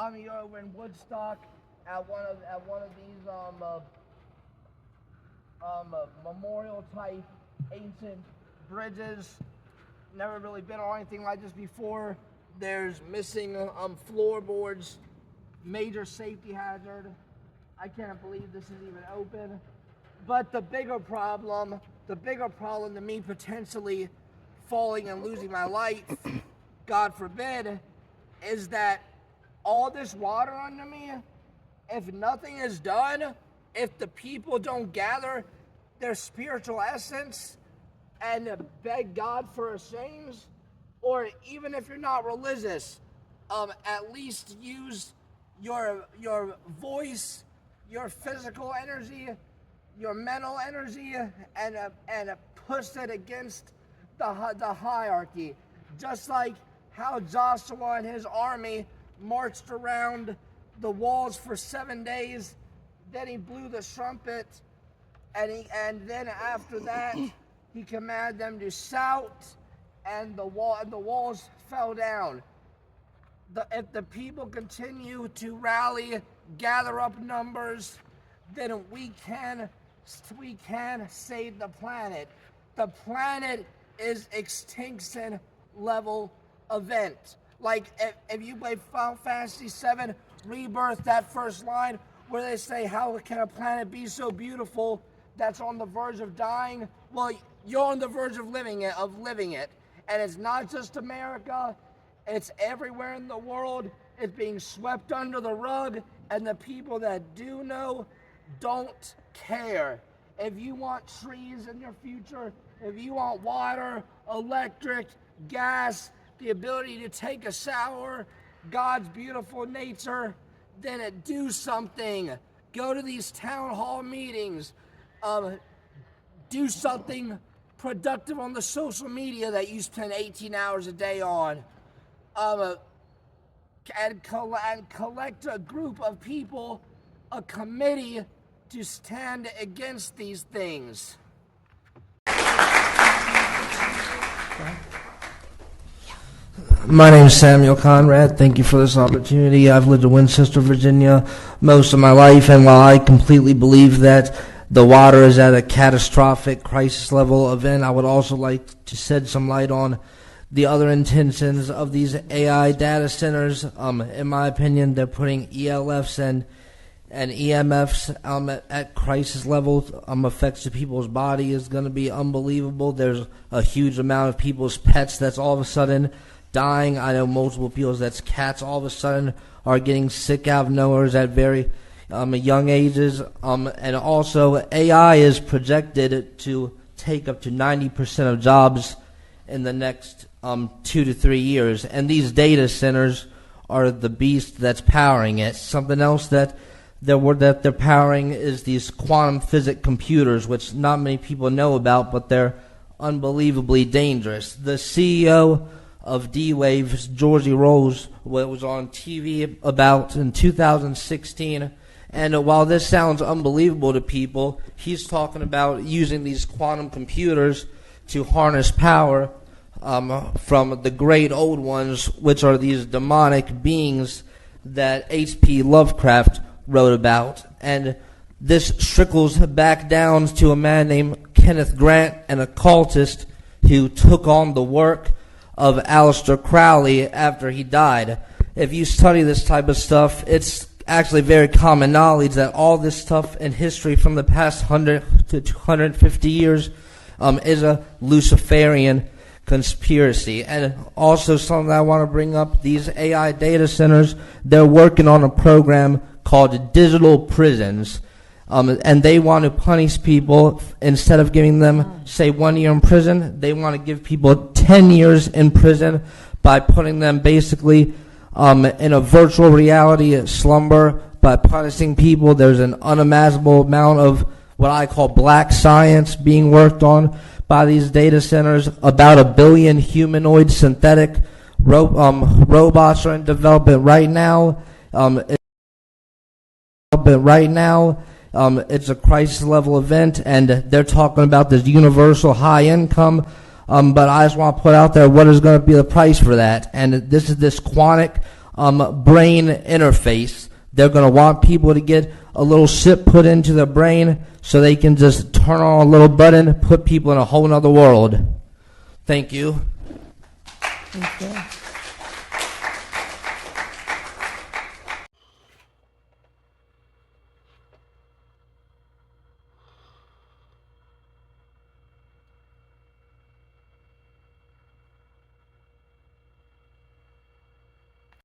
I'm here over in Woodstock at one of these memorial type ancient bridges. Never really been on anything like this before. There's missing floorboards, major safety hazard. I can't believe this is even open. But the bigger problem to me potentially falling and losing my life, God forbid, is that all this water under me, if nothing is done, if the people don't gather their spiritual essence and beg God for his things, or even if you're not religious, at least use your voice, your physical energy, your mental energy, and push it against the hierarchy. Just like how Joshua and his army marched around the walls for 7 days, then he blew the trumpet, and then after that he commanded them to shout, and the walls fell down. If the people continue to rally, gather up numbers, then we can save the planet. The planet is extinction level event. Like if you play Final Fantasy VII Rebirth, that first line where they say, how can a planet be so beautiful that's on the verge of dying? Well, you're on the verge of living it. And it's not just America, it's everywhere in the world. It's being swept under the rug, and the people that do know don't care. If you want trees in your future, if you want water, electric, gas, the ability to take a shower, God's beautiful nature, then do something. Go to these town hall meetings. Do something productive on the social media that you spend 18 hours a day on. And collect a group of people, a committee, to stand against these things. My name is Samuel Conrad. Thank you for this opportunity. I've lived in Winchester, Virginia most of my life, and while I completely believe that the water is at a catastrophic crisis level event, I would also like to shed some light on the other intentions of these AI data centers. In my opinion, they're putting ELFs and EMFs at crisis level. Effects to people's body is going to be unbelievable. There's a huge amount of people's pets that's all of a sudden dying. I know multiple people that's cats all of a sudden are getting sick out of nowhere at very young ages. And also AI is projected to take up to 90% of jobs in the next 2 to 3 years. And these data centers are the beast that's powering it. Something else that they're powering is these quantum physics computers, which not many people know about, but they're unbelievably dangerous. The CEO of D-Wave, Georgie Rose, was on TV about in 2016, and while this sounds unbelievable to people, he's talking about using these quantum computers to harness power from the great old ones, which are these demonic beings that H.P. Lovecraft wrote about. And this trickles back down to a man named Kenneth Grant, an occultist who took on the work of Aleister Crowley after he died. If you study this type of stuff, it's actually very common knowledge that all this stuff in history from the past 100 to 250 years is a Luciferian conspiracy. And also something that I want to bring up, these AI data centers, they're working on a program called digital prisons. And they want to punish people. Instead of giving them, say, 1 year in prison, they want to give people 10 years in prison by putting them basically in a virtual reality slumber by punishing people. There's an unimaginable amount of what I call black science being worked on by these data centers. About 1 billion humanoid synthetic robots are in development right now. It's a crisis level event, and they're talking about this universal high income. But I just want to put out there what is going to be the price for that. And this is this quantic brain interface. They're going to want people to get a little chip put into their brain so they can just turn on a little button, put people in a whole other world. Thank you. Thank you.